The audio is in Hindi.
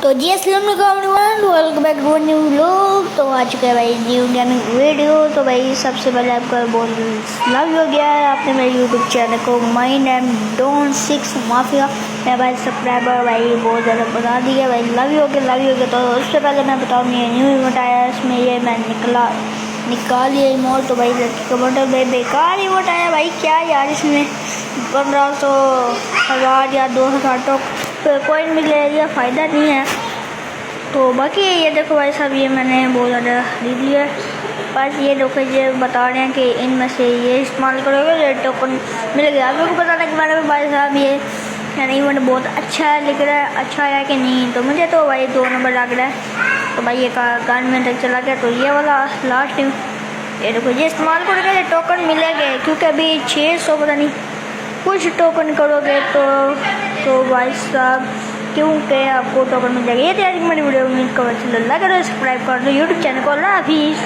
तो जी अस्सलाम वालेकुम, welcome back to new vlog. तो आ चुका है भाई न्यू गेमिंग वीडियो। तो भाई सबसे पहले आपका बहुत लव हो गया है, आपने मेरे यूट्यूब चैनल को माई नेम डॉन 6 माफिया मैं भाई सब्सक्राइबर भाई बहुत ज़्यादा बता दिया भाई, लव हो गया। तो उससे पहले मैं बताऊँ ये न्यू इवेंट आया है, इसमें ये मैं निकाल लिया इमोट। तो भाई लड़की का बंडल भाई बेकार इमोट आया भाई, क्या यार इसमें 1500 1000 या 2000 तो कोइन मिले, या फ़ायदा नहीं है। तो बाकी ये देखो भाई साहब, ये मैंने बहुत ज़्यादा खरीद लिया है। बस ये देखो ये बता रहे हैं कि इनमें से ये इस्तेमाल करोगे ये टोकन मिलेगा। आप लोगों को पता लग रहा है भाई साहब ये यानी इवेंट बहुत अच्छा है, लिख रहा है अच्छा है कि नहीं। तो मुझे तो भाई 2 नंबर लग रहा है। तो भाई ये कान में तक चला गया। तो ये वाला लास्ट ये देखो ये इस्तेमाल करोगे ये टोकन मिलेंगे, क्योंकि अभी 600 पता नहीं कुछ टोकन करोगे तो भाई साहब क्योंकि आपको टोकन मिल जाएगा। ये तैयारी मेरी वीडियो उम्मीद करो, लाइक करो, सब्सक्राइब कर दो यूट्यूब चैनल को। अल्लाह हाफिज़।